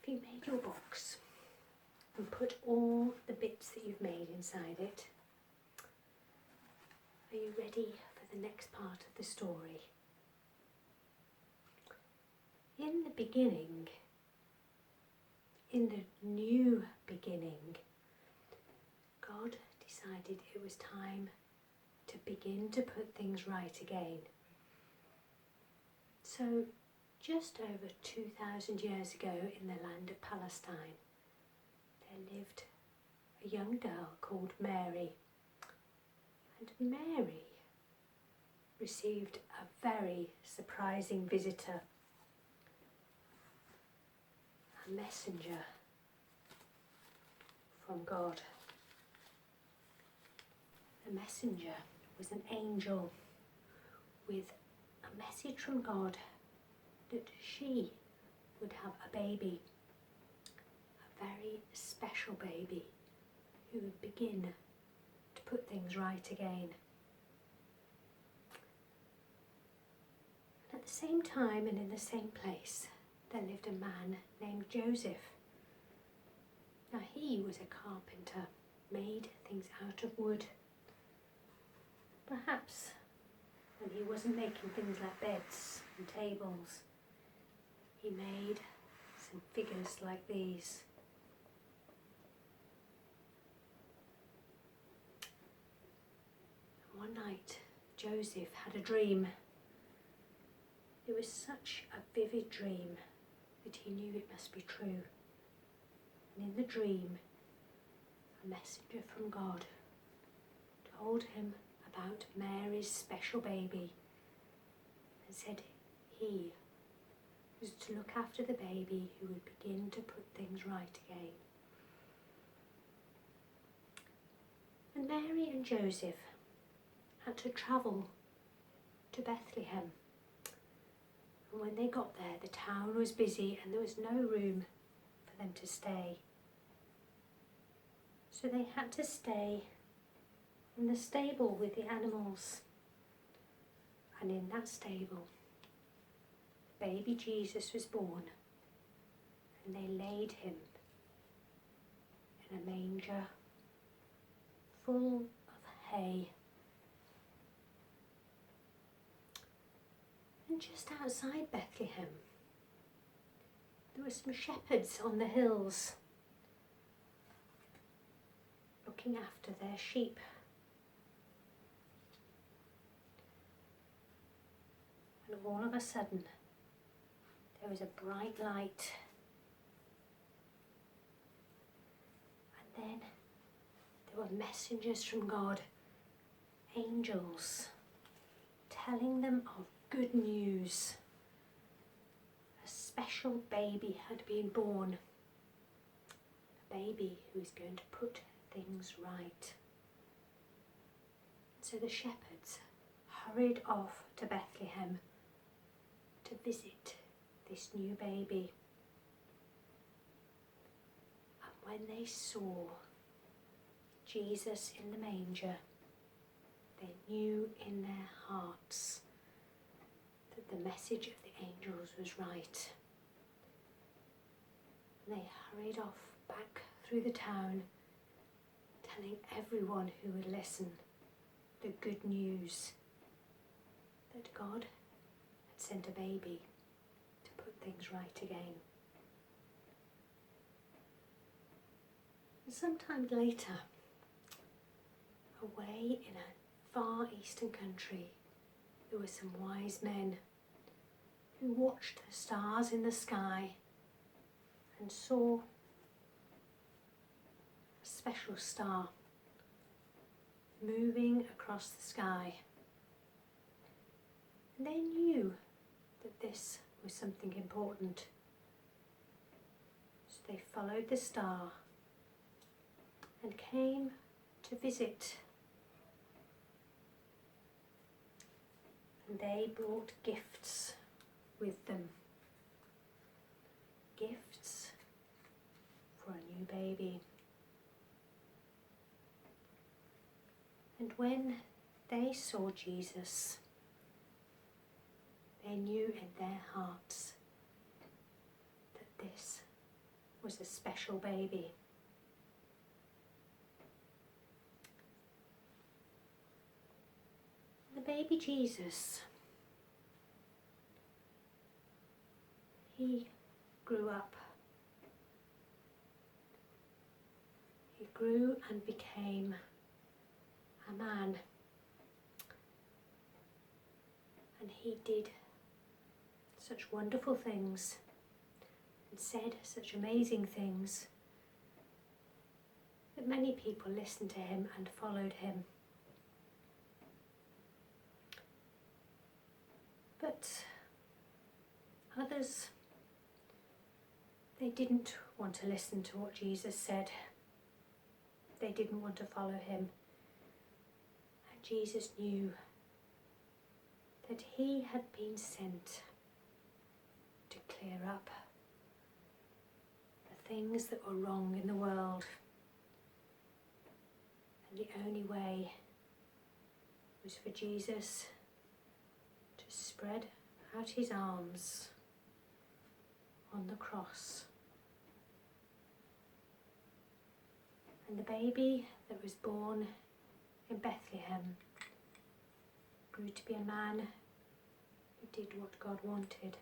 If you made your box and put all the bits that you've made inside it, are you ready for the next part of the story? In the beginning, in the new beginning, God decided it was time to begin to put things right again. So, just over 2,000 years ago in the land of Palestine, there lived a young girl called Mary. And Mary received a very surprising visitor, a messenger from God. The messenger was an angel with a message from God that she would have a baby, a very special baby who would begin to put things right again. And at the same time and in the same place, there lived a man named Joseph. Now he was a carpenter, made things out of wood. Perhaps when he wasn't making things like beds and tables, he made some figures like these. And one night, Joseph had a dream. It was such a vivid dream that he knew it must be true. And in the dream, a messenger from God told him about Mary's special baby and said he was to look after the baby who would begin to put things right again. And Mary and Joseph had to travel to Bethlehem. And when they got there, the town was busy and there was no room for them to stay. So they had to stay in the stable with the animals. And in that stable, baby Jesus was born, and they laid him in a manger full of hay. And just outside Bethlehem, there were some shepherds on the hills looking after their sheep. And all of a sudden, there was a bright light. And then there were messengers from God, angels, telling them of good news. A special baby had been born. A baby who is going to put things right. So the shepherds hurried off to Bethlehem to visit this new baby. And when they saw Jesus in the manger, they knew in their hearts that the message of the angels was right. And they hurried off back through the town, telling everyone who would listen the good news that God had sent a baby to put things right again. And sometime later, away in a far eastern country, there were some wise men who watched the stars in the sky and saw a special star moving across the sky. And they knew that this was something important. So they followed the star and came to visit. And they brought gifts with them. Gifts for a new baby. And when they saw Jesus, they knew in their hearts that this was a special baby. The baby Jesus, he grew up. He grew and became a man. And he did such wonderful things and said such amazing things that many people listened to him and followed him. But others, they didn't want to listen to what Jesus said. They didn't want to follow him. And Jesus knew that he had been sent to clear up the things that were wrong in the world. And the only way was for Jesus to spread out his arms on the cross. And the baby that was born in Bethlehem grew to be a man who did what God wanted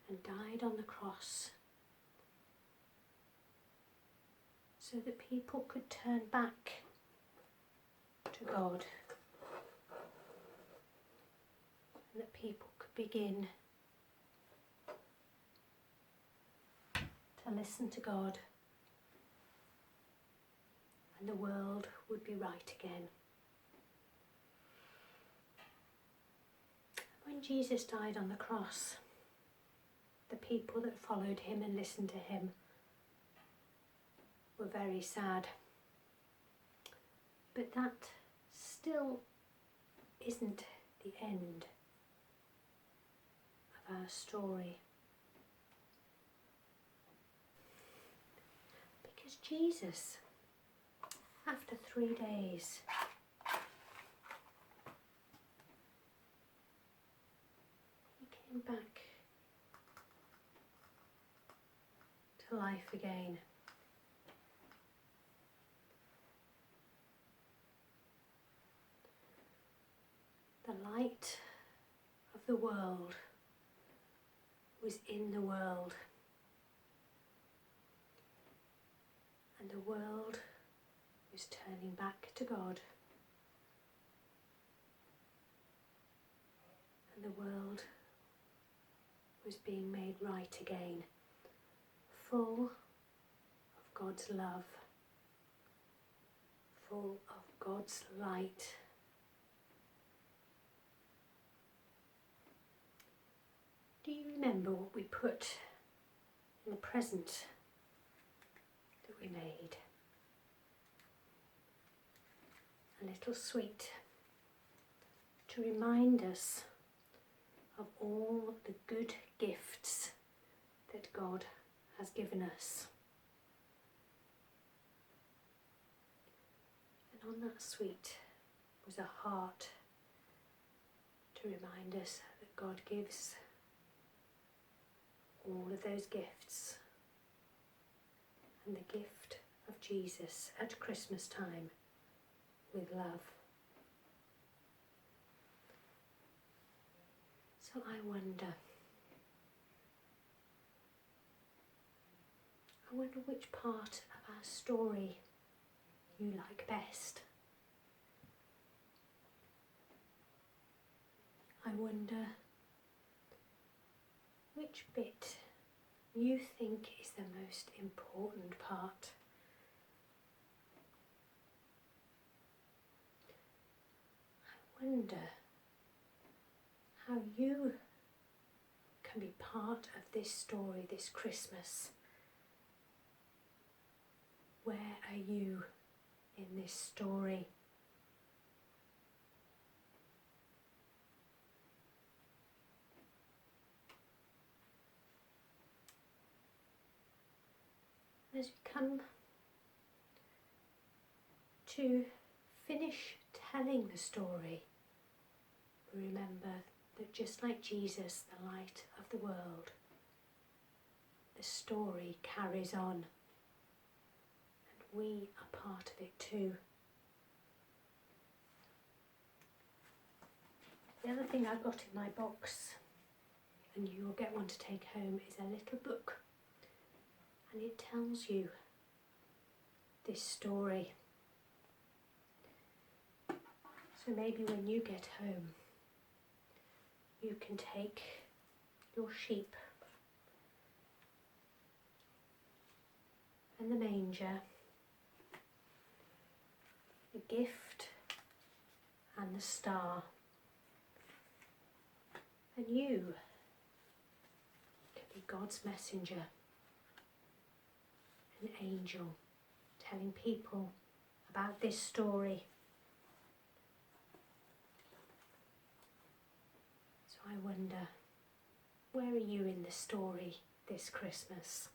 and died on the cross so that people could turn back to God and that people could begin to listen to God and the world would be right again. When Jesus died on the cross, the people that followed him and listened to him were very sad. But that still isn't the end of our story. Because Jesus, after 3 days, he came back to life again. The light of the world was in the world, and the world was turning back to God, and the world was being made right again, full of God's love, full of God's light. Do you remember what we put in the present that we made? A little sweet to remind us of all the good gifts that God has given us. And on that sweet was a heart to remind us that God gives all of those gifts, and the gift of Jesus at Christmas time with love. So I wonder which part of our story you like best. I wonder which bit you think is the most important part. I wonder how you can be part of this story this Christmas. Where are you in this story? As we come to finish telling the story, remember that just like Jesus, the light of the world, the story carries on, and we are part of it too. The other thing I got in my box, and you will get one to take home, is a little book, and it tells you this story. So maybe when you get home, you can take your sheep and the manger, the gift and the star, and you can be God's messenger, an angel telling people about this story. So I wonder, where are you in the story this Christmas?